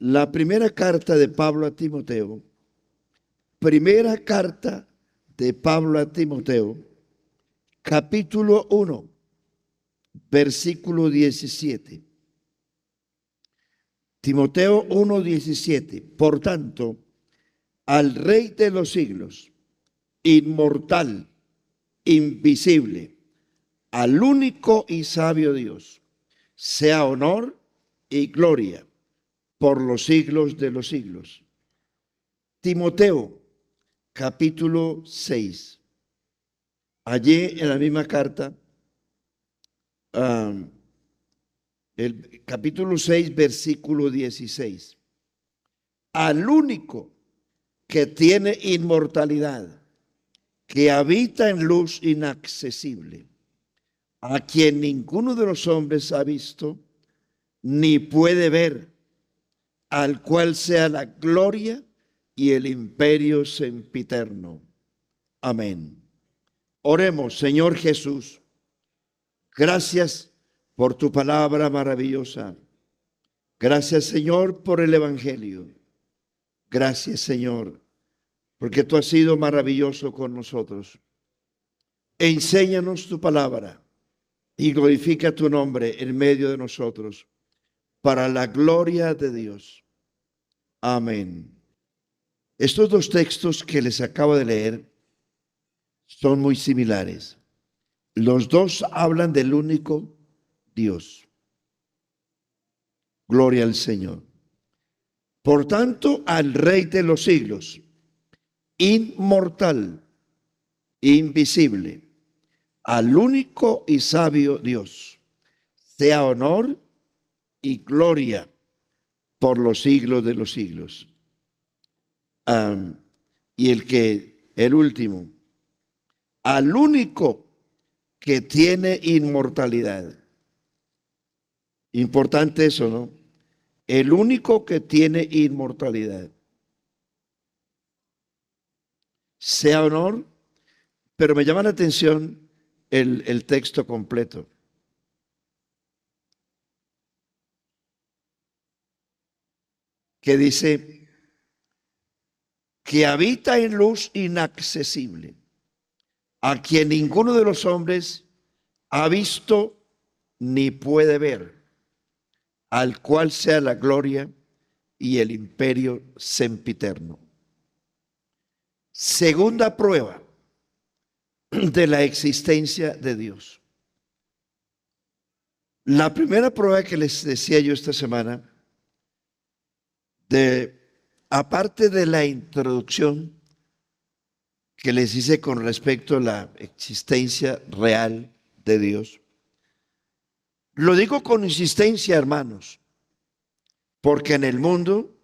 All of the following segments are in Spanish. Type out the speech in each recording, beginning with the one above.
La primera carta de Pablo a Timoteo, primera carta de Pablo a Timoteo, capítulo 1, versículo 17. Timoteo 1:17. Por tanto, al Rey de los siglos, inmortal, invisible, al único y sabio Dios, sea honor y gloria por los siglos de los siglos. Timoteo, capítulo 6. Allí en la misma carta, el capítulo 6, versículo 16. Al único que tiene inmortalidad, que habita en luz inaccesible, a quien ninguno de los hombres ha visto ni puede ver, al cual sea la gloria y el imperio sempiterno. Amén. Oremos. Señor Jesús, gracias por tu palabra maravillosa. Gracias, Señor, por el Evangelio. Gracias, Señor, porque tú has sido maravilloso con nosotros. Enséñanos tu palabra y glorifica tu nombre en medio de nosotros, para la gloria de Dios. Amén. Estos dos textos que les acabo de leer son muy similares. Los dos hablan del único Dios. Gloria al Señor. Por tanto, al Rey de los siglos, inmortal, invisible, al único y sabio Dios, sea honor y gloria por los siglos de los siglos. Y el último, al único que tiene inmortalidad. Importante eso, ¿no? El único que tiene inmortalidad. Sea honor, pero me llama la atención el texto completo. Que dice que habita en luz inaccesible, a quien ninguno de los hombres ha visto ni puede ver, al cual sea la gloria y el imperio sempiterno. Segunda prueba de la existencia de Dios. La primera prueba que les decía yo esta semana, aparte de la introducción que les hice con respecto a la existencia real de Dios, lo digo con insistencia, hermanos, porque en el mundo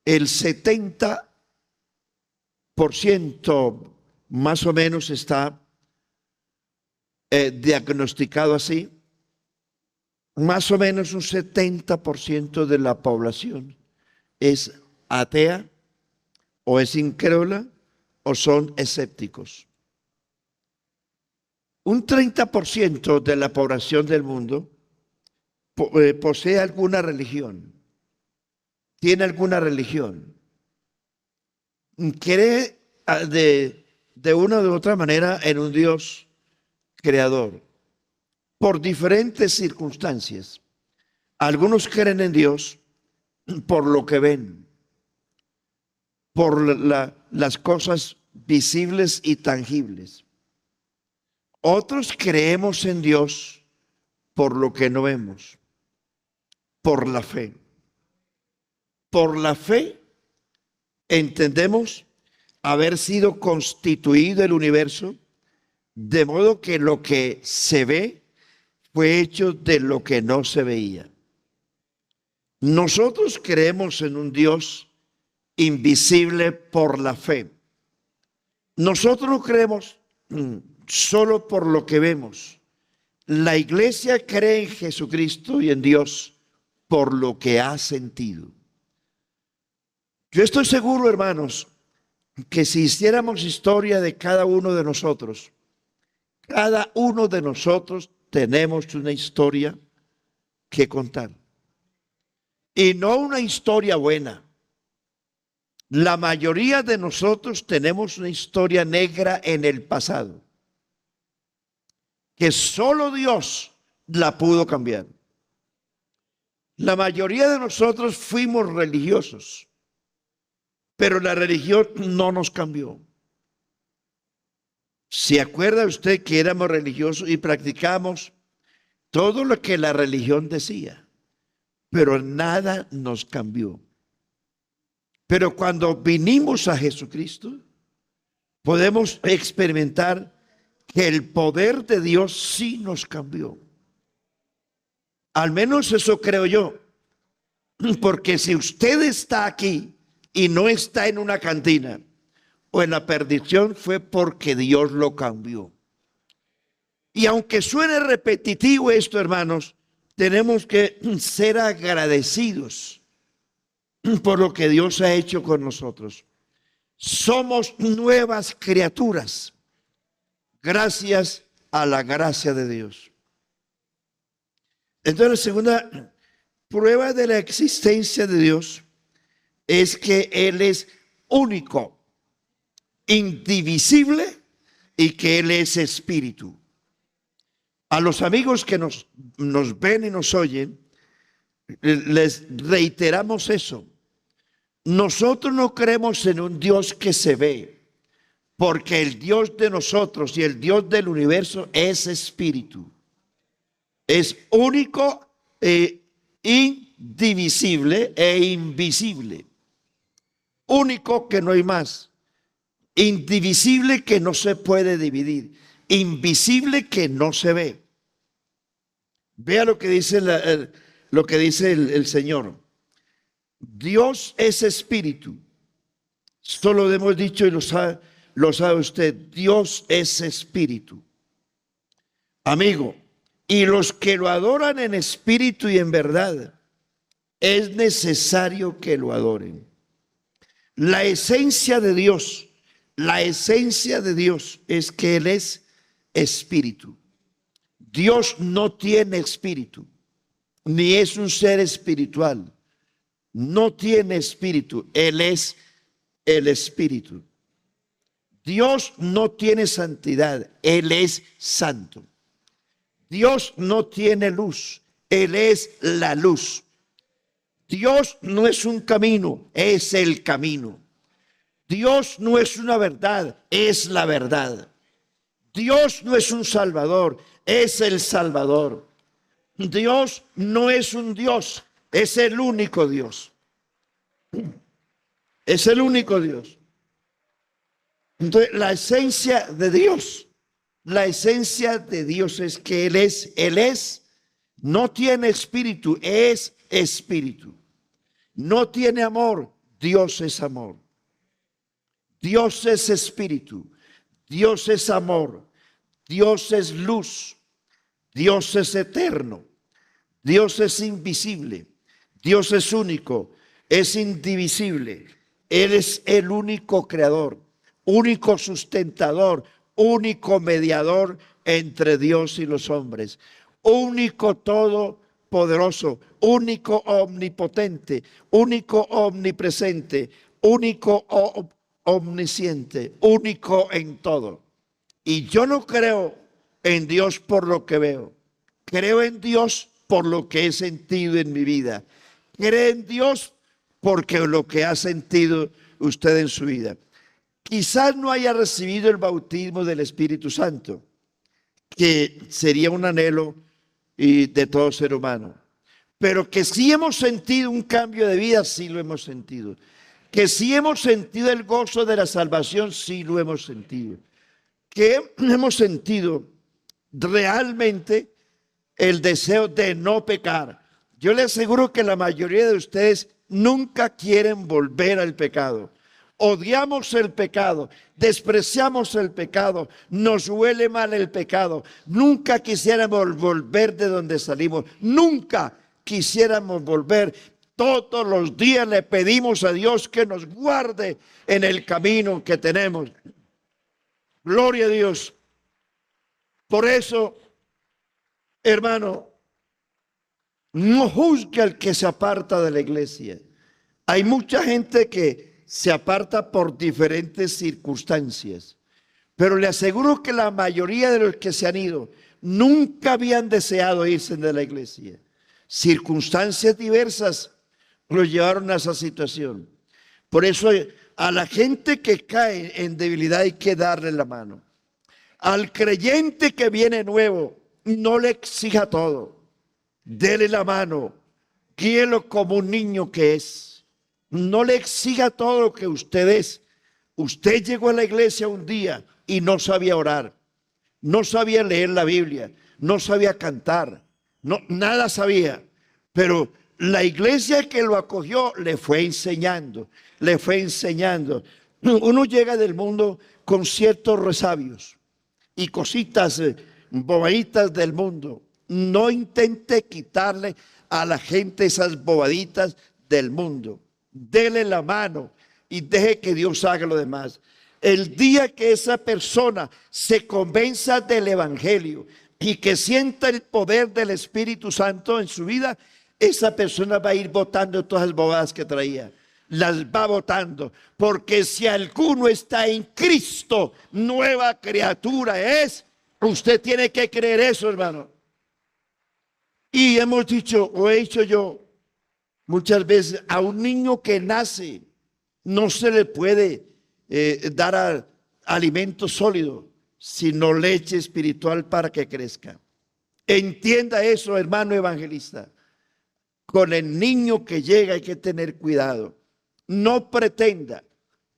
el 70% más o menos está diagnosticado así. Más o menos un 70% de la población es atea o es incrédula o son escépticos. Un 30% de la población del mundo posee alguna religión, tiene alguna religión, cree de una u otra manera en un Dios creador, por diferentes circunstancias. Algunos creen en Dios por lo que ven, por las cosas visibles y tangibles. Otros creemos en Dios por lo que no vemos, por la fe. Por la fe entendemos haber sido constituido el universo, de modo que lo que se ve fue hecho de lo que no se veía. Nosotros creemos en un Dios invisible por la fe. Nosotros no creemos solo por lo que vemos. La iglesia cree en Jesucristo y en Dios por lo que ha sentido. Yo estoy seguro, hermanos, que si hiciéramos historia de cada uno de nosotros, cada uno de nosotros tenemos una historia que contar. y no una historia buena. La mayoría de nosotros tenemos una historia negra en el pasado, que solo Dios la pudo cambiar. La mayoría de nosotros fuimos religiosos, pero la religión no nos cambió. ¿Se acuerda usted que éramos religiosos y practicamos todo lo que la religión decía? Pero nada nos cambió. Pero cuando vinimos a Jesucristo, podemos experimentar que el poder de Dios sí nos cambió. Al menos eso creo yo. Porque si usted está aquí y no está en una cantina o en la perdición, fue porque Dios lo cambió. Y aunque suene repetitivo esto, hermanos, tenemos que ser agradecidos por lo que Dios ha hecho con nosotros. Somos nuevas criaturas gracias a la gracia de Dios. Entonces, la segunda prueba de la existencia de Dios es que Él es único, indivisible y que Él es espíritu. A los amigos que nos ven y nos oyen, les reiteramos eso. Nosotros no creemos en un Dios que se ve, porque el Dios de nosotros y el Dios del universo es espíritu. Es único, indivisible e invisible. Único, que no hay más. Indivisible, que no se puede dividir. Invisible, que no se ve. Vea lo que dice el Señor. Dios es espíritu. Esto lo hemos dicho y lo sabe usted. Dios es espíritu. Amigo, y los que lo adoran en espíritu y en verdad, es necesario que lo adoren. La esencia de Dios es que Él es espíritu. Dios no tiene espíritu, ni es un ser espiritual. No tiene espíritu, Él es el espíritu. Dios no tiene santidad, Él es santo. Dios no tiene luz, Él es la luz. Dios no es un camino, es el camino. Dios no es una verdad, es la verdad. Dios no es un salvador, es el Salvador. Dios no es un Dios, es el único Dios. Es el único Dios. Entonces, la esencia de Dios es que Él es, no tiene espíritu, es espíritu. No tiene amor, Dios es amor. Dios es espíritu, Dios es amor, Dios es luz, Dios es eterno, Dios es invisible, Dios es único, es indivisible. Él es el único creador, único sustentador, único mediador entre Dios y los hombres, único todopoderoso, único omnipotente, único omnipresente, único omnisciente, único en todo. Y yo no creo en Dios por lo que veo, creo en Dios por lo que he sentido en mi vida. Creo en Dios porque lo que ha sentido usted en su vida. Quizás no haya recibido el bautismo del Espíritu Santo, que sería un anhelo de todo ser humano, pero que sí hemos sentido un cambio de vida, sí lo hemos sentido. Que sí hemos sentido el gozo de la salvación, sí lo hemos sentido. Que hemos sentido realmente el deseo de no pecar. Yo le aseguro que la mayoría de ustedes nunca quieren volver al pecado. Odiamos el pecado, despreciamos el pecado, nos huele mal el pecado. Nunca quisiéramos volver de donde salimos, nunca quisiéramos volver. Todos los días le pedimos a Dios que nos guarde en el camino que tenemos. Gloria a Dios. Por eso, hermano, No juzgue al que se aparta de la iglesia. Hay mucha gente que se aparta por diferentes circunstancias, pero le aseguro que la mayoría de los que se han ido nunca habían deseado irse de la iglesia. Circunstancias diversas los llevaron a esa situación. Por eso a la gente que cae en debilidad hay que darle la mano. Al creyente que viene nuevo, no le exija todo. Dele la mano. Guíelo como un niño que es. No le exija todo lo que usted es. Usted llegó a la iglesia un día y no sabía orar. No sabía leer la Biblia. No sabía cantar. No, nada sabía. Pero la iglesia que lo acogió le fue enseñando. Le fue enseñando. Uno llega del mundo con ciertos resabios y cositas bobaditas del mundo. No intente quitarle a la gente esas bobaditas del mundo. Dele la mano y deje que Dios haga lo demás. El día que esa persona se convenza del evangelio y que sienta el poder del Espíritu Santo en su vida, esa persona va a ir botando todas las bobadas que traía. Las va botando, porque si alguno está en Cristo, nueva criatura es. Usted tiene que creer eso, hermano. Y hemos dicho, o he dicho yo muchas veces, a un niño que nace no se le puede dar alimento sólido, sino leche espiritual para que crezca. Entienda eso, hermano evangelista. Con el niño que llega hay que tener cuidado. No pretenda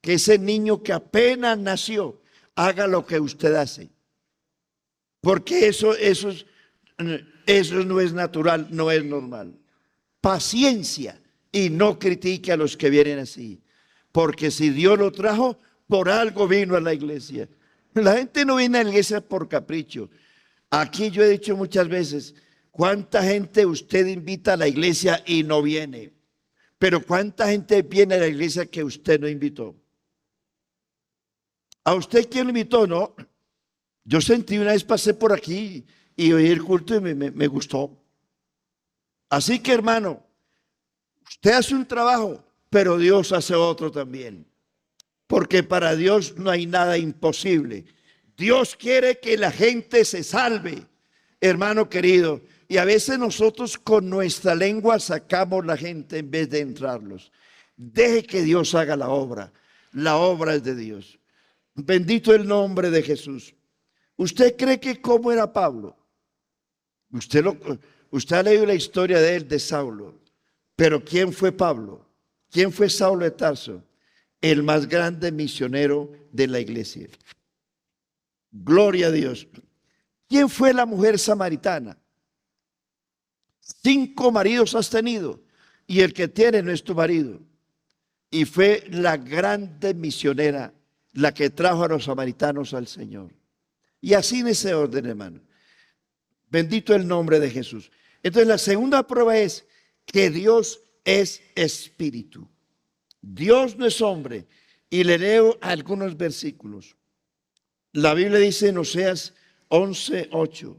que ese niño que apenas nació haga lo que usted hace. Porque eso no es natural, no es normal. Paciencia y no critique a los que vienen así. Porque si Dios lo trajo, por algo vino a la iglesia. La gente no viene a la iglesia por capricho. Aquí yo he dicho muchas veces, ¿cuánta gente usted invita a la iglesia y no viene? Pero ¿cuánta gente viene a la iglesia que usted no invitó? ¿A usted quién lo invitó? No. Yo sentí una vez, pasé por aquí y oí el culto y me gustó. Así que, hermano, usted hace un trabajo, pero Dios hace otro también. Porque para Dios no hay nada imposible. Dios quiere que la gente se salve, hermano querido. Y a veces nosotros con nuestra lengua sacamos la gente en vez de entrarlos. Deje que Dios haga la obra. La obra es de Dios. Bendito el nombre de Jesús. ¿Usted cree que cómo era Pablo? Usted ha leído la historia de él, de Saulo. Pero ¿quién fue Pablo? ¿Quién fue Saulo de Tarso? El más grande misionero de la iglesia. Gloria a Dios. ¿Quién fue la mujer samaritana? 5 maridos has tenido y el que tiene no es tu marido. Y fue la grande misionera la que trajo a los samaritanos al Señor. Y así en ese orden, hermano. Bendito el nombre de Jesús. Entonces la segunda prueba es que Dios es espíritu. Dios no es hombre. Y le leo algunos versículos. La Biblia dice en Oseas 11:8.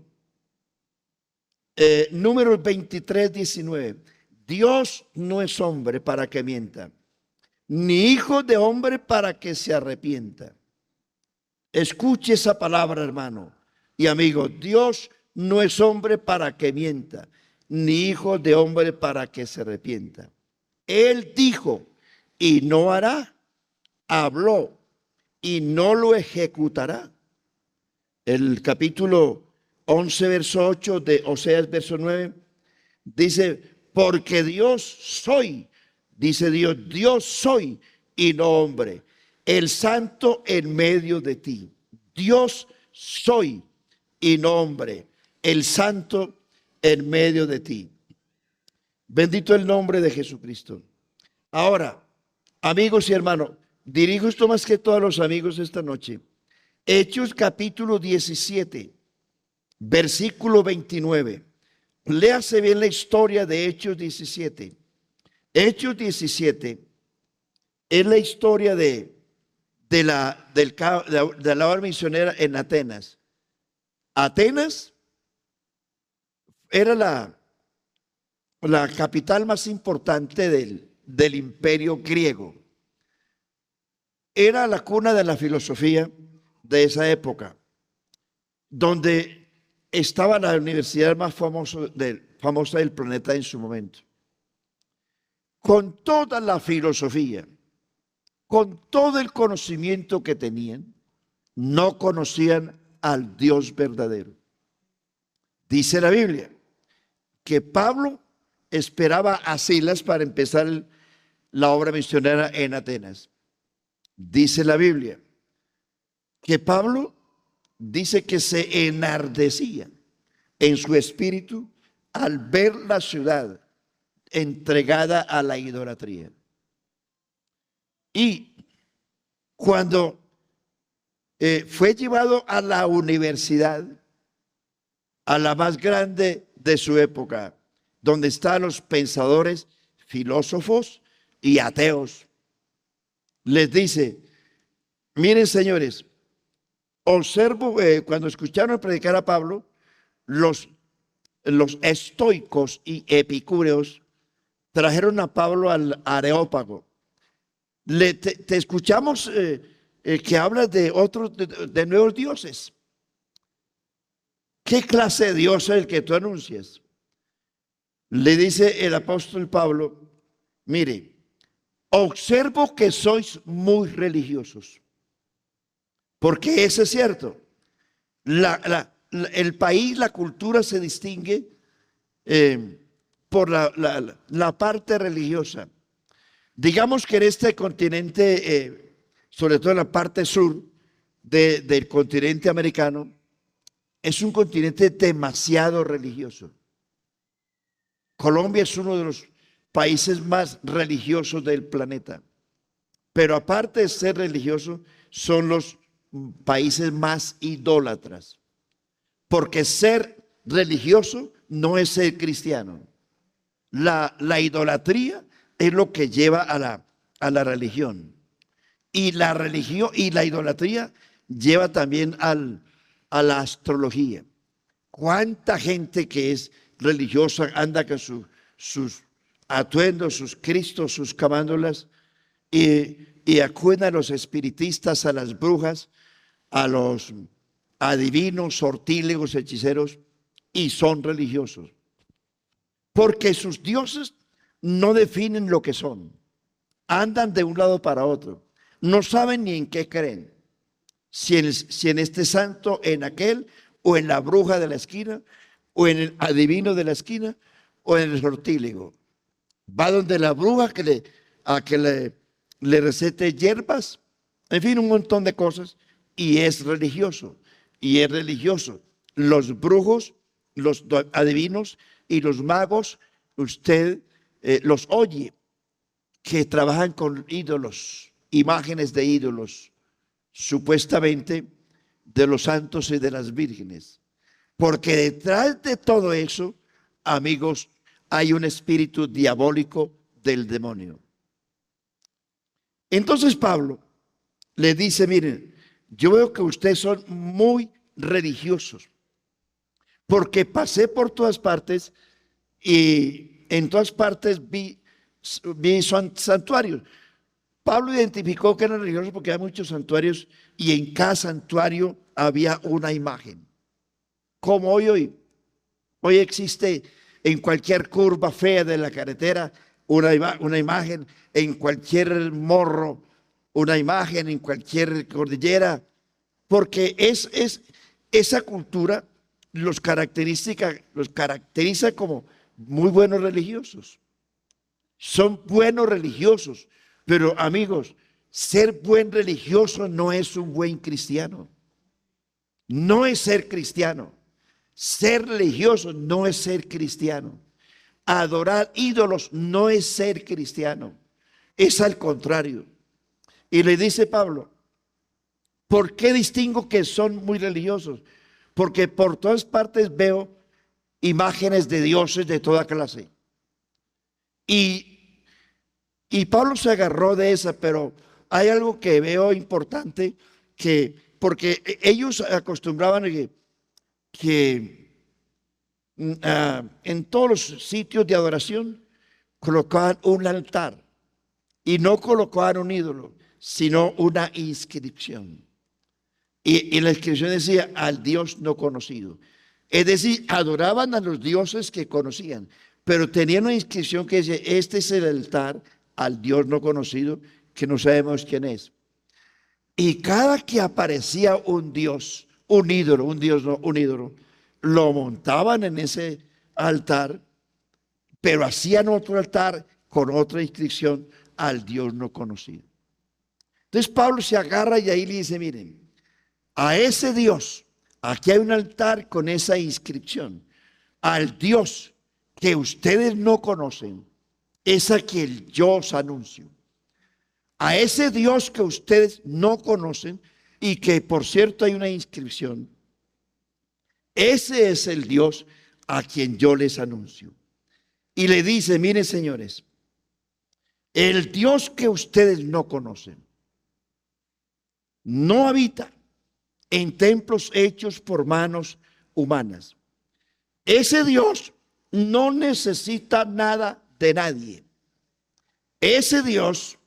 Números 23:19. Dios no es hombre para que mienta, ni hijo de hombre para que se arrepienta. Escuche esa palabra, hermano y amigo. Dios no es hombre para que mienta, ni hijo de hombre para que se arrepienta. Él dijo y no hará, habló y no lo ejecutará. El capítulo 11, verso 8 de Oseas, verso 9, dice, porque Dios soy, dice Dios, Dios soy y no hombre, el santo en medio de ti. Dios soy y no hombre, el santo en medio de ti. Bendito el nombre de Jesucristo. Ahora, amigos y hermanos, dirijo esto más que todos los amigos esta noche. Hechos capítulo 17, versículo 29. Léase bien la historia de Hechos 17. Hechos 17 es la historia de la obra misionera en Atenas. Atenas era la capital más importante del imperio griego. Era la cuna de la filosofía de esa época, donde estaba la universidad más famosa del planeta en su momento. Con toda la filosofía, con todo el conocimiento que tenían, no conocían al Dios verdadero. Dice la Biblia que Pablo esperaba a Silas para empezar la obra misionera en Atenas. Dice la Biblia que Pablo dice que se enardecía en su espíritu al ver la ciudad entregada a la idolatría. Y cuando fue llevado a la universidad, a la más grande de su época, donde están los pensadores, filósofos y ateos, les dice: miren, señores, observo, cuando escucharon predicar a Pablo, los estoicos y epicúreos trajeron a Pablo al Areópago. Te escuchamos que hablas de otros, de nuevos dioses. ¿Qué clase de Dios es el que tú anuncias? Le dice el apóstol Pablo: mire, observo que sois muy religiosos. Porque eso es cierto. El país, la cultura se distingue por la parte religiosa. Digamos que en este continente, sobre todo en la parte sur del continente americano, es un continente demasiado religioso. Colombia es uno de los países más religiosos del planeta. Pero aparte de ser religioso, son los países más idólatras. Porque ser religioso no es ser cristiano. La idolatría es lo que lleva a la religión. Y la religión y la idolatría lleva también a la astrología. ¿Cuánta gente que es religiosa anda con sus atuendos, sus cristos, sus camándulas, y acuden a los espiritistas, a las brujas, a los adivinos, sortílegos, hechiceros, y son religiosos? Porque sus dioses no definen lo que son. Andan de un lado para otro. No saben ni en qué creen. Si en este santo, en aquel, o en la bruja de la esquina, o en el adivino de la esquina, o en el sortílego. Va donde la bruja a que le recete hierbas, en fin, un montón de cosas, y es religioso. Y es religioso. Los brujos, los adivinos y los magos, usted los oye, que trabajan con ídolos, imágenes de ídolos, supuestamente de los santos y de las vírgenes. Porque detrás de todo eso, amigos, hay un espíritu diabólico del demonio. Entonces Pablo le dice: miren, yo veo que ustedes son muy religiosos, porque pasé por todas partes y en todas partes vi santuarios. Pablo identificó que eran religiosos porque hay muchos santuarios y en cada santuario había una imagen. Como hoy existe en cualquier curva fea de la carretera una imagen, en cualquier morro una imagen, en cualquier cordillera, porque esa cultura los caracteriza como muy buenos religiosos. Son buenos religiosos, pero amigos, ser buen religioso no es un buen cristiano. No es ser cristiano. Ser religioso no es ser cristiano. Adorar ídolos no es ser cristiano. Es al contrario. Y le dice Pablo: ¿por qué distingo que son muy religiosos? Porque por todas partes veo imágenes de dioses de toda clase. Y Pablo se agarró de esa, pero hay algo que veo importante, porque ellos acostumbraban que en todos los sitios de adoración colocaban un altar y no colocaban un ídolo, sino una inscripción. Y la inscripción decía al Dios no conocido. Es decir, adoraban a los dioses que conocían, pero tenían una inscripción que decía, este es el altar al Dios no conocido, que no sabemos quién es. Y cada que aparecía un dios, un ídolo, un dios no, un ídolo, lo montaban en ese altar, pero hacían otro altar con otra inscripción al Dios no conocido. Entonces Pablo se agarra y ahí le dice, miren, a ese Dios, aquí hay un altar con esa inscripción, al Dios que ustedes no conocen, es a quien yo os anuncio. A ese Dios que ustedes no conocen y que por cierto hay una inscripción, ese es el Dios a quien yo les anuncio. Y le dice, miren señores, el Dios que ustedes no conocen no habita en templos hechos por manos humanas. Ese Dios no necesita nada de nadie. Ese Dios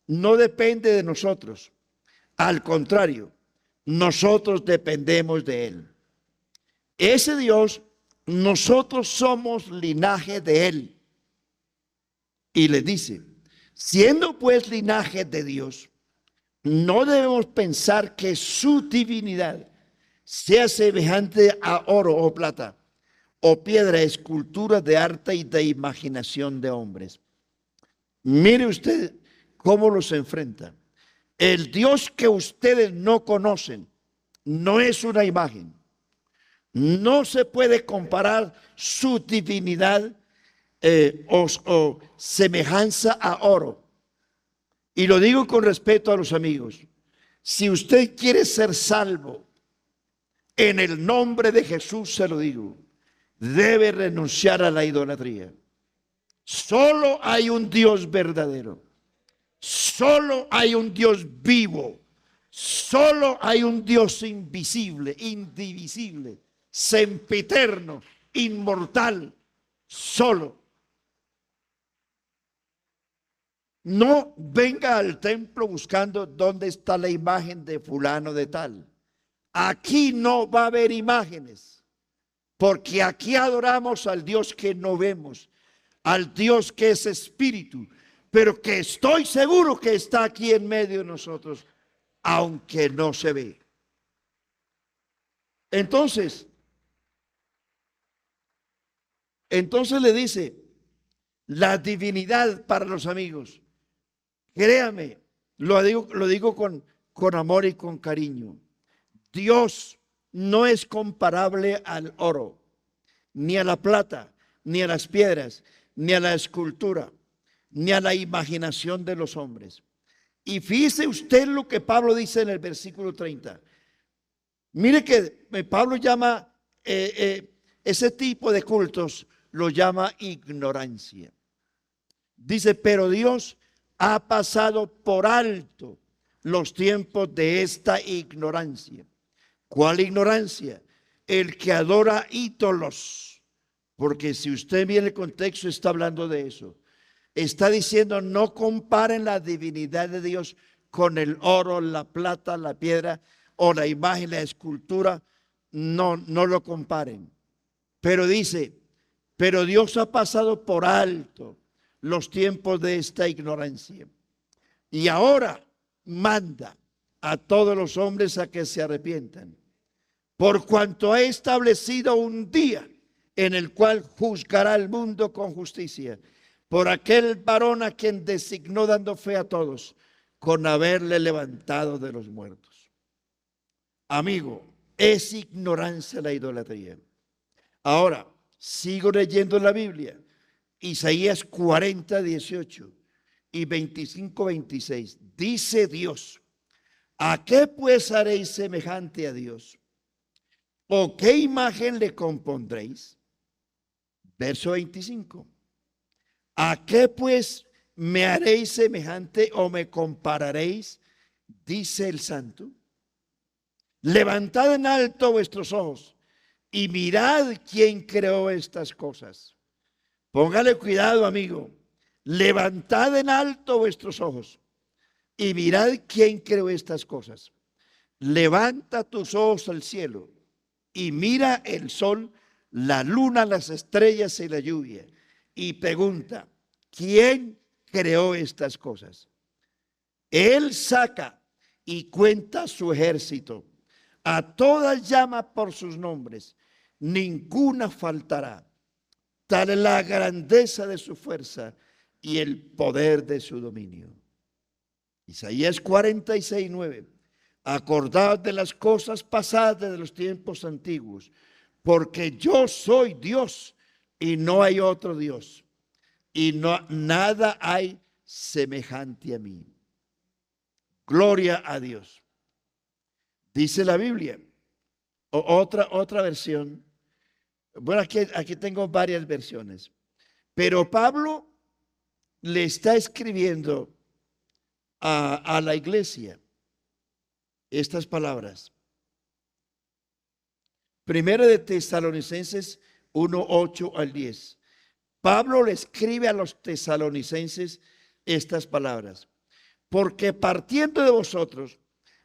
no depende de nosotros. Al contrario, nosotros dependemos de Él. Ese Dios, nosotros somos linaje de Él. Y le dice, siendo pues linaje de Dios, no debemos pensar que su divinidad sea semejante a oro o plata, o piedra, escultura de arte y de imaginación de hombres. Mire usted cómo los enfrenta. El Dios que ustedes no conocen no es una imagen. No se puede comparar su divinidad o semejanza a oro. Y lo digo con respeto a los amigos. Si usted quiere ser salvo, en el nombre de Jesús se lo digo, debe renunciar a la idolatría. Solo hay un Dios verdadero. Solo hay un Dios vivo. Solo hay un Dios invisible, indivisible, sempiterno, inmortal. Solo. No venga al templo buscando dónde está la imagen de fulano de tal. Aquí no va a haber imágenes, porque aquí adoramos al Dios que no vemos, al Dios que es espíritu, pero que estoy seguro que está aquí en medio de nosotros, aunque no se ve. Entonces le dice, la divinidad para los amigos. Créame, lo digo con amor y con cariño. Dios no es comparable al oro, ni a la plata, ni a las piedras, ni a la escultura, ni a la imaginación de los hombres. Y fíjese usted lo que Pablo dice en el versículo 30. Mire que Pablo llama ese tipo de cultos, lo llama ignorancia. Dice, pero Dios ha pasado por alto los tiempos de esta ignorancia. ¿Cuál ignorancia? El que adora ídolos. Porque si usted viene el contexto, está hablando de eso. Está diciendo, no comparen la divinidad de Dios con el oro, la plata, la piedra o la imagen, la escultura. No lo comparen. Pero dice, pero Dios ha pasado por alto los tiempos de esta ignorancia. Y ahora manda a todos los hombres a que se arrepientan, por cuanto ha establecido un día en el cual juzgará al mundo con justicia, por aquel varón a quien designó dando fe a todos, con haberle levantado de los muertos. Amigo, es ignorancia la idolatría. Ahora, sigo leyendo la Biblia. Isaías 40, 18 y 25, 26. Dice Dios, ¿a qué pues haréis semejante a Dios? ¿O qué imagen le compondréis? Verso 25. ¿A qué pues me haréis semejante o me compararéis? Dice el Santo. Levantad en alto vuestros ojos y mirad quién creó estas cosas. Póngale cuidado, amigo. Levantad en alto vuestros ojos y mirad quién creó estas cosas. Levanta tus ojos al cielo y mira el sol, la luna, las estrellas y la lluvia. Y pregunta, ¿quién creó estas cosas? Él saca y cuenta su ejército. A todas llama por sus nombres. Ninguna faltará. Tal es la grandeza de su fuerza y el poder de su dominio. Isaías 46:9. Acordaos de las cosas pasadas de los tiempos antiguos, porque yo soy Dios y no hay otro Dios, y nada hay semejante a mí. Gloria a Dios. Dice la Biblia, otra versión. Bueno, aquí tengo varias versiones, pero Pablo le está escribiendo a la iglesia estas palabras. Primero de Tesalonicenses 1:8 al 10. Pablo le escribe a los tesalonicenses estas palabras. Porque partiendo de vosotros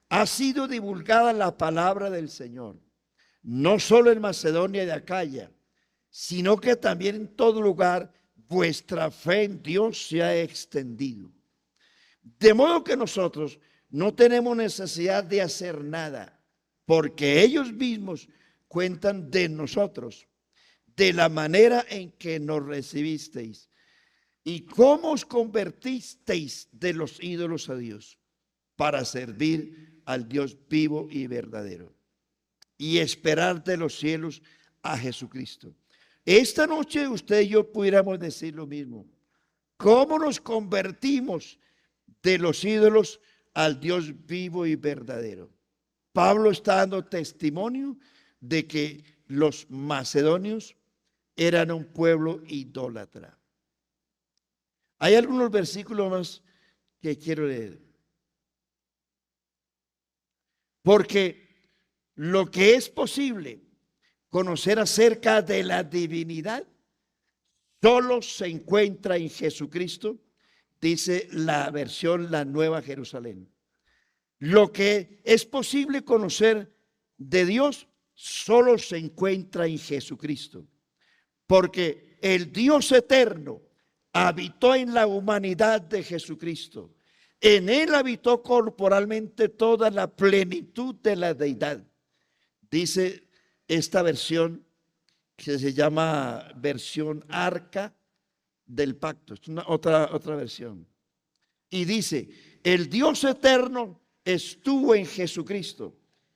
ha sido divulgada la palabra del Señor, no solo en Macedonia y Acaya, sino que también en todo lugar vuestra fe en Dios se ha extendido. De modo que nosotros no tenemos necesidad de hacer nada, porque ellos mismos cuentan de nosotros, de la manera en que nos recibisteis y cómo os convertisteis de los ídolos a Dios para servir al Dios vivo y verdadero y esperar de los cielos a Jesucristo. Esta noche usted y yo pudiéramos decir lo mismo. ¿Cómo nos convertimos de los ídolos al Dios vivo y verdadero? Pablo está dando testimonio de que los macedonios eran un pueblo idólatra. Hay algunos versículos más que quiero leer. Porque lo que es posible conocer acerca de la divinidad solo se encuentra en Jesucristo, dice la versión La Nueva Jerusalén. Lo que es posible conocer de Dios solo se encuentra en Jesucristo, porque el Dios eterno habitó en la humanidad de Jesucristo. En él habitó corporalmente toda la plenitud de la deidad. Dice esta versión que se llama versión Arca del Pacto. Es otra versión. Y dice, el Dios eterno estuvo en Jesucristo.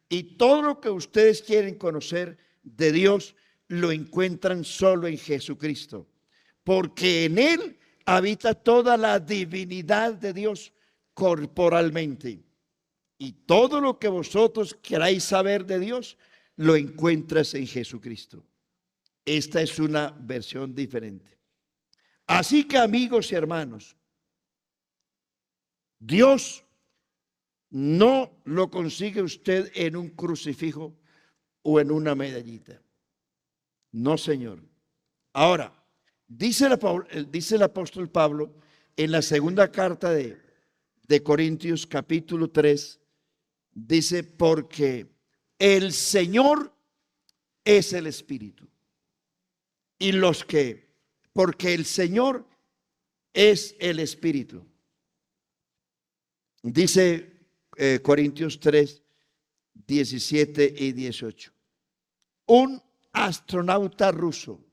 Y todo lo que ustedes quieren conocer de Dios lo encuentran solo en Jesucristo. Porque en él habita toda la divinidad de Dios corporalmente. Y todo lo que vosotros queráis saber de Dios, lo encuentras en Jesucristo. Esta es una versión diferente. Así que, amigos y hermanos, Dios no lo consigue usted en un crucifijo o en una medallita. No, Señor. Ahora, dice el apóstol Pablo en la segunda carta de Corintios capítulo 3, dice, porque el Señor es el Espíritu. Y porque el Señor es el Espíritu. Dice Corintios 3, 17 y 18. Un astronauta ruso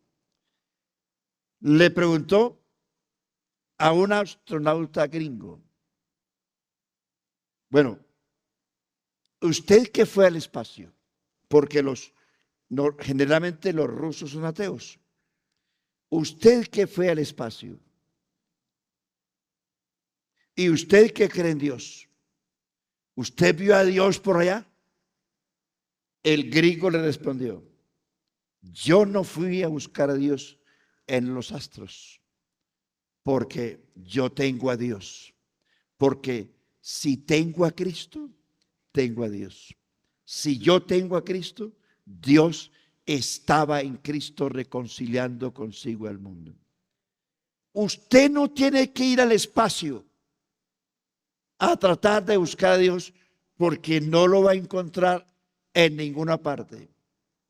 le preguntó a un astronauta gringo, bueno, ¿usted qué fue al espacio? Porque generalmente los rusos son ateos. ¿Usted qué fue al espacio? ¿Y usted qué cree en Dios? ¿Usted vio a Dios por allá? El gringo le respondió, yo no fui a buscar a Dios en los astros, porque yo tengo a Dios. Porque si tengo a Cristo, tengo a Dios. Si yo tengo a Cristo, Dios estaba en Cristo reconciliando consigo al mundo. Usted no tiene que ir al espacio a tratar de buscar a Dios, porque no lo va a encontrar en ninguna parte.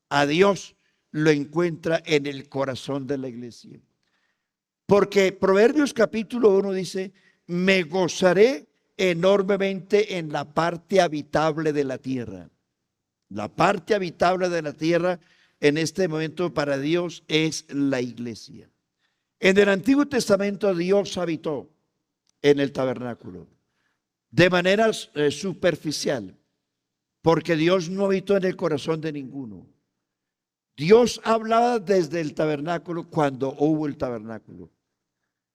A Dios lo encuentra en el corazón de la iglesia. Porque Proverbios capítulo 1 dice: me gozaré enormemente en la parte habitable de la tierra. La parte habitable de la tierra en este momento para Dios es la iglesia. En el Antiguo Testamento Dios habitó en el tabernáculo de manera superficial, porque Dios no habitó en el corazón de ninguno. Dios hablaba desde el tabernáculo cuando hubo el tabernáculo,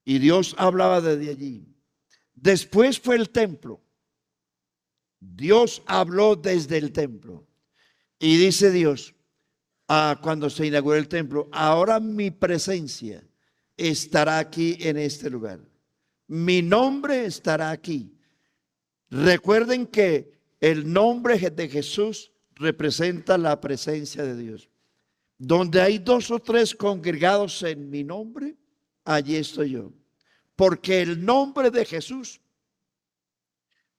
y Dios hablaba desde allí. Después fue el templo. Dios habló desde el templo, y dice Dios, cuando se inauguró el templo: ahora mi presencia estará aquí en este lugar, mi nombre estará aquí. Recuerden que el nombre de Jesús representa la presencia de Dios. Donde hay 2 o 3 congregados en mi nombre, allí estoy yo. Porque el nombre de Jesús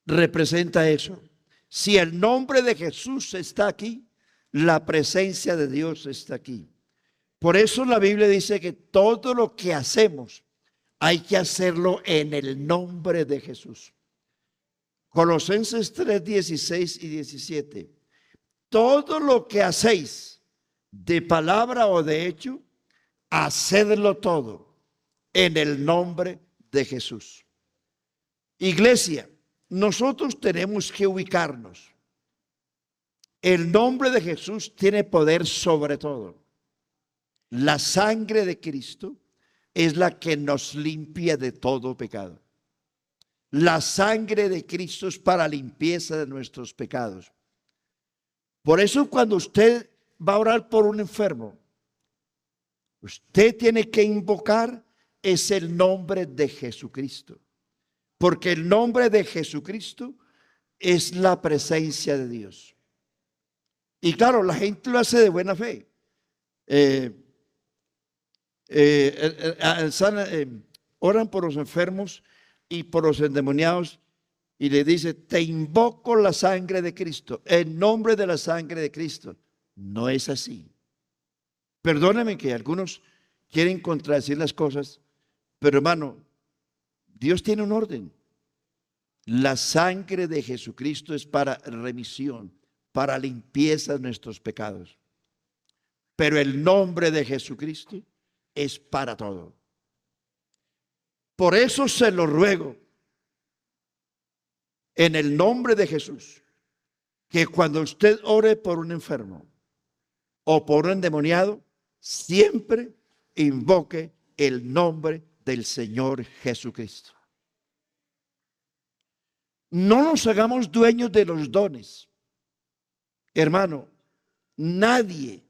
representa eso. Si el nombre de Jesús está aquí, la presencia de Dios está aquí. Por eso la Biblia dice que todo lo que hacemos hay que hacerlo en el nombre de Jesús. Colosenses 3, 16 y 17. Todo lo que hacéis, de palabra o de hecho, hacedlo todo en el nombre de Jesús. Iglesia, nosotros tenemos que ubicarnos. El nombre de Jesús tiene poder sobre todo. La sangre de Cristo es la que nos limpia de todo pecado. La sangre de Cristo es para limpieza de nuestros pecados. Por eso cuando usted va a orar por un enfermo, usted tiene que invocar es el nombre de Jesucristo. Porque el nombre de Jesucristo es la presencia de Dios. Y claro, la gente lo hace de buena fe. Oran por los enfermos y por los endemoniados, y le dice: te invoco la sangre de Cristo, en nombre de la sangre de Cristo. No es así. Perdónenme que algunos quieren contradecir las cosas, pero hermano, Dios tiene un orden. La sangre de Jesucristo es para remisión, para limpieza de nuestros pecados. Pero el nombre de Jesucristo es para todo. Por eso se lo ruego, en el nombre de Jesús, que cuando usted ore por un enfermo o por un endemoniado, siempre invoque el nombre del Señor Jesucristo. No nos hagamos dueños de los dones. Hermano, nadie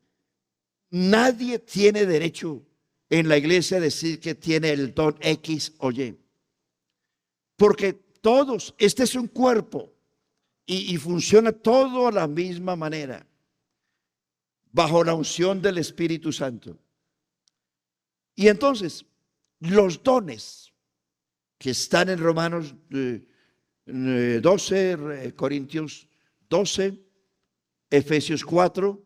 tiene derecho en la iglesia a decir que tiene el don X o Y. Porque todos, este es un cuerpo y funciona todo a la misma manera, bajo la unción del Espíritu Santo. Y entonces, los dones que están en Romanos 12, Corintios 12, Efesios 4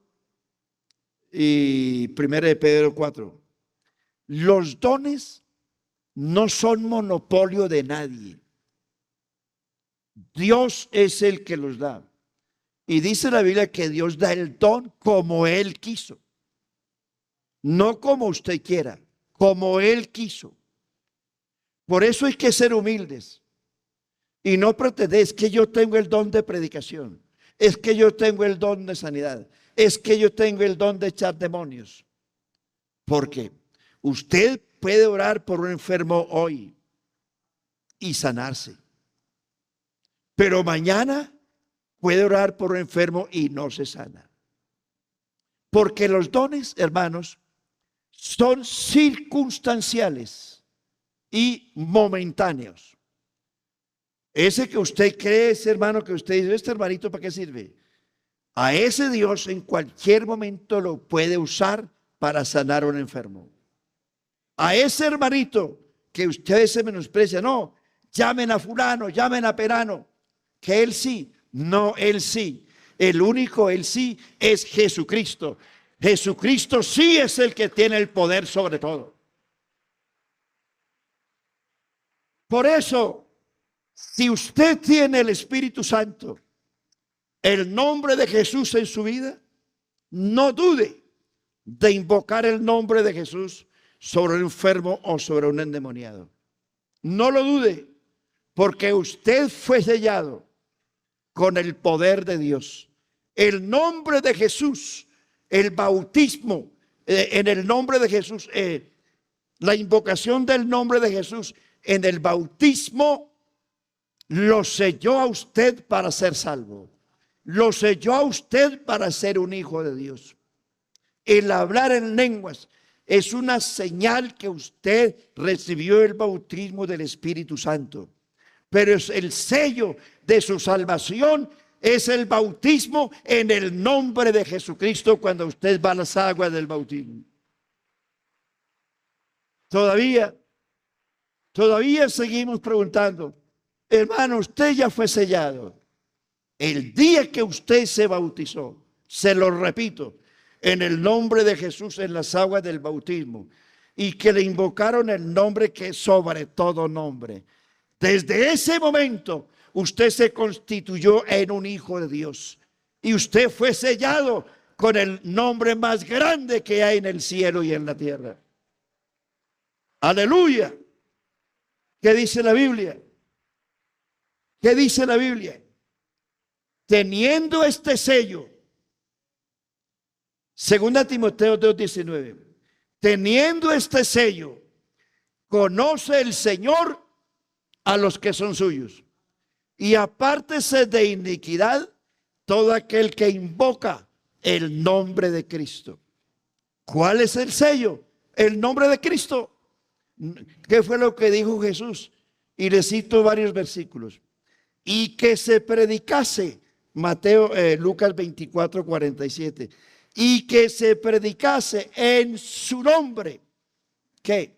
y 1 de Pedro 4. Los dones no son monopolio de nadie. Dios es el que los da. Y dice la Biblia que Dios da el don como Él quiso. No como usted quiera, como Él quiso. Por eso hay que ser humildes. Y no pretender: es que yo tengo el don de predicación, es que yo tengo el don de sanidad, es que yo tengo el don de echar demonios. Porque usted puede orar por un enfermo hoy y sanarse, pero mañana puede orar por un enfermo y no se sana. Porque los dones, hermanos, son circunstanciales y momentáneos. Ese que usted cree, ese hermano que usted dice: este hermanito, ¿para qué sirve? A ese Dios en cualquier momento lo puede usar para sanar a un enfermo. A ese hermanito que ustedes se menosprecian, no, llamen a fulano, llamen a perano, que él sí, no, él sí. El único él sí es Jesucristo. Jesucristo sí es el que tiene el poder sobre todo. Por eso, si usted tiene el Espíritu Santo, el nombre de Jesús en su vida, no dude de invocar el nombre de Jesús sobre un enfermo o sobre un endemoniado. No lo dude, porque usted fue sellado con el poder de Dios. El nombre de Jesús, el bautismo en el nombre de Jesús, la invocación del nombre de Jesús en el bautismo lo selló a usted para ser salvo. Lo selló a usted para ser un hijo de Dios. El hablar en lenguas es una señal que usted recibió el bautismo del Espíritu Santo. Pero es el sello de su salvación, es el bautismo en el nombre de Jesucristo cuando usted va a las aguas del bautismo. Todavía seguimos preguntando, hermano, usted ya fue sellado. El día que usted se bautizó, se lo repito, en el nombre de Jesús en las aguas del bautismo, y que le invocaron el nombre que es sobre todo nombre. Desde ese momento, usted se constituyó en un hijo de Dios. Y usted fue sellado con el nombre más grande que hay en el cielo y en la tierra. Aleluya. ¿Qué dice la Biblia? ¿Qué dice la Biblia? Teniendo este sello, 2 Timoteo 2:19, teniendo este sello, conoce el Señor a los que son suyos, y apártese de iniquidad todo aquel que invoca el nombre de Cristo. ¿Cuál es el sello? El nombre de Cristo. ¿Qué fue lo que dijo Jesús? Y le cito varios versículos. Y que se predicase, Lucas 24:47, y que se predicase en su nombre, ¿qué?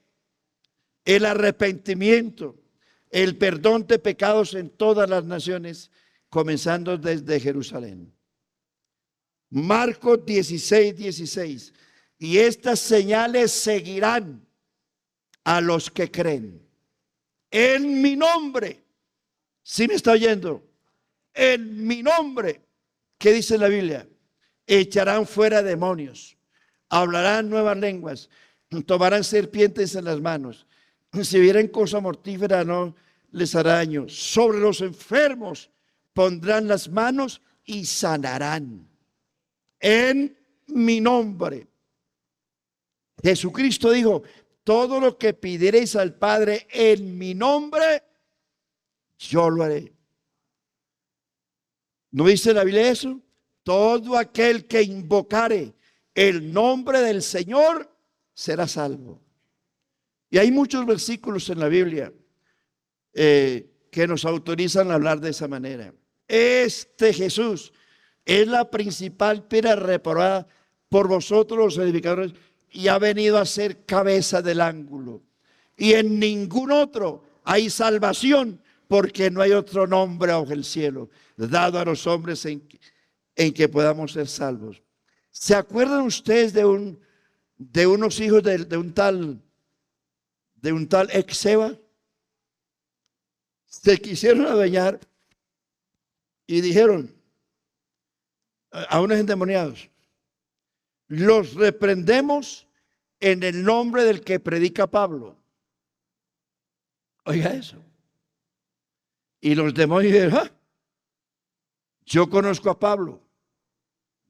El arrepentimiento, el perdón de pecados en todas las naciones, comenzando desde Jerusalén. Marcos 16:16, y estas señales seguirán a los que creen. En mi nombre, ¿sí me está oyendo? En mi nombre, ¿qué dice la Biblia? Echarán fuera demonios, hablarán nuevas lenguas, tomarán serpientes en las manos. Si vieren cosa mortífera no les hará daño. Sobre los enfermos pondrán las manos y sanarán. En mi nombre. Jesucristo dijo, todo lo que pidiereis al Padre en mi nombre, yo lo haré. ¿No dice la Biblia eso? Todo aquel que invocare el nombre del Señor será salvo. Y hay muchos versículos en la Biblia que nos autorizan a hablar de esa manera. Este Jesús es la principal piedra reprobada por vosotros los edificadores y ha venido a ser cabeza del ángulo. Y en ningún otro hay salvación, porque no hay otro nombre bajo el cielo dado a los hombres en que podamos ser salvos. ¿Se acuerdan ustedes de unos hijos de un tal Exeba? Se quisieron adueñar y dijeron a unos endemoniados, los reprendemos en el nombre del que predica Pablo. Oiga eso. Y los demonios dijeron, ¿ah? Yo conozco a Pablo.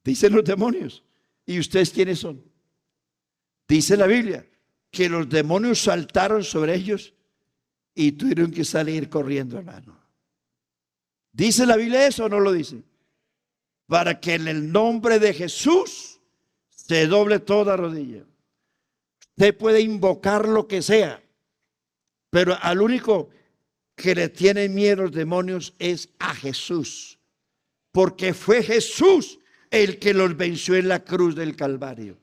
Dicen los demonios. ¿Y ustedes quiénes son? Dice la Biblia que los demonios saltaron sobre ellos y tuvieron que salir corriendo, hermano. ¿Dice la Biblia eso o no lo dice? Para que en el nombre de Jesús se doble toda rodilla. Usted puede invocar lo que sea, pero al único que le tienen miedo los demonios es a Jesús. Porque fue Jesús el que los venció en la cruz del Calvario.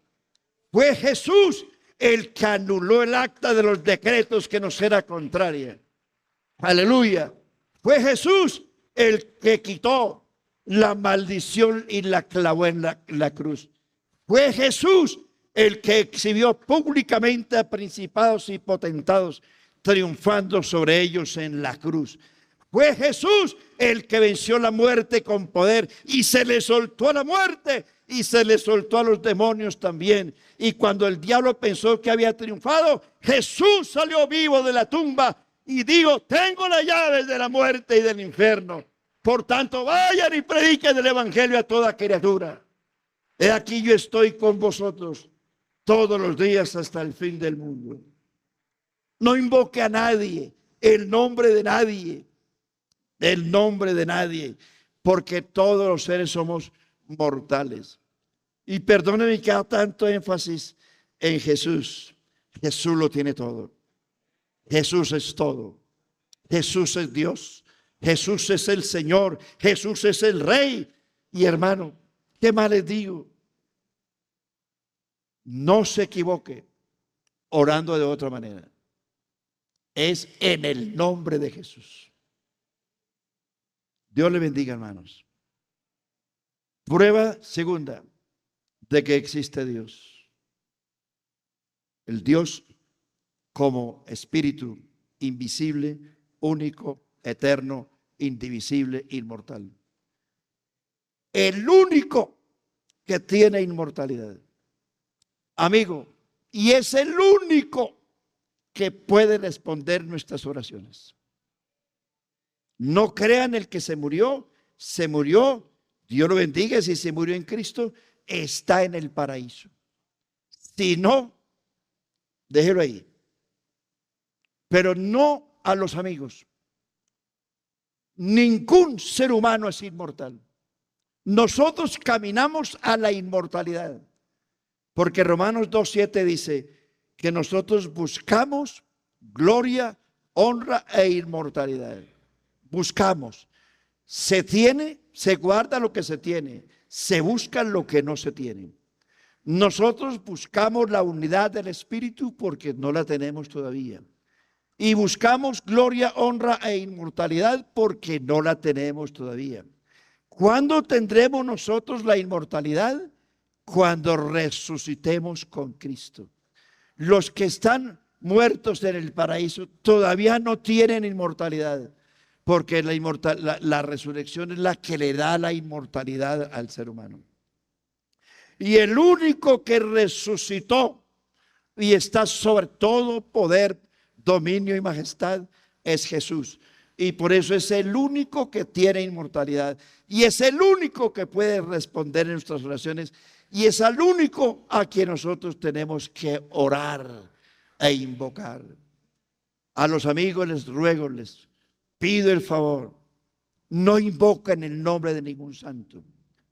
Fue Jesús el que anuló el acta de los decretos que nos era contraria. Aleluya. Fue Jesús el que quitó la maldición y la clavó en la cruz. Fue Jesús el que exhibió públicamente a principados y potentados, triunfando sobre ellos en la cruz. Fue Jesús el que venció la muerte con poder y se le soltó a la muerte y se le soltó a los demonios también. Y cuando el diablo pensó que había triunfado, Jesús salió vivo de la tumba y dijo: tengo las llaves de la muerte y del infierno. Por tanto, vayan y prediquen el evangelio a toda criatura. He aquí yo estoy con vosotros todos los días hasta el fin del mundo. No invoque a nadie, el nombre de nadie, el nombre de nadie, porque todos los seres somos mortales. Y perdónenme que haga tanto énfasis en Jesús. Jesús lo tiene todo. Jesús es todo. Jesús es Dios. Jesús es el Señor. Jesús es el Rey. Y hermano, ¿qué más les digo? No se equivoque orando de otra manera. Es en el nombre de Jesús. Dios le bendiga, hermanos. Prueba segunda de que existe Dios. El Dios como espíritu invisible, único, eterno, indivisible, inmortal. El único que tiene inmortalidad. Amigo, y es el único que puede responder nuestras oraciones. No crean el que se murió. Dios lo bendiga. Si se murió en Cristo, está en el paraíso. Si no, déjelo ahí. Pero no a los amigos. Ningún ser humano es inmortal. Nosotros caminamos a la inmortalidad. Porque Romanos 2:7 dice que nosotros buscamos gloria, honra e inmortalidad. Buscamos. Se tiene, se guarda lo que se tiene. Se busca lo que no se tiene. Nosotros buscamos la unidad del Espíritu porque no la tenemos todavía. Y buscamos gloria, honra e inmortalidad porque no la tenemos todavía. ¿Cuándo tendremos nosotros la inmortalidad? Cuando resucitemos con Cristo. Los que están muertos en el paraíso todavía no tienen inmortalidad, porque la resurrección es la que le da la inmortalidad al ser humano. Y el único que resucitó y está sobre todo poder, dominio y majestad es Jesús. Y por eso es el único que tiene inmortalidad. Y es el único que puede responder en nuestras oraciones. Y es al único a quien nosotros tenemos que orar e invocar. A los amigos les ruego, les pido el favor, no invoquen el nombre de ningún santo,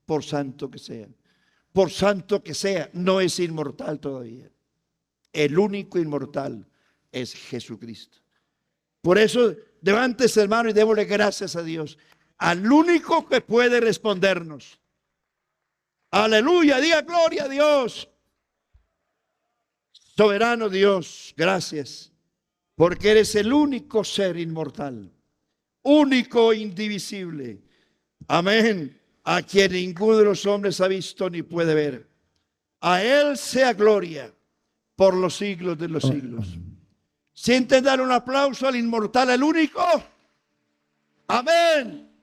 por santo que sea. Por santo que sea, no es inmortal todavía. El único inmortal es Jesucristo. Por eso, levántese, hermano, y démosle gracias a Dios, al único que puede respondernos. Aleluya, diga gloria a Dios. Soberano Dios, gracias, porque eres el único ser inmortal, único e indivisible. Amén. A quien ninguno de los hombres ha visto ni puede ver. A Él sea gloria por los siglos de los siglos. Sienten dar un aplauso al inmortal, al único. Amén.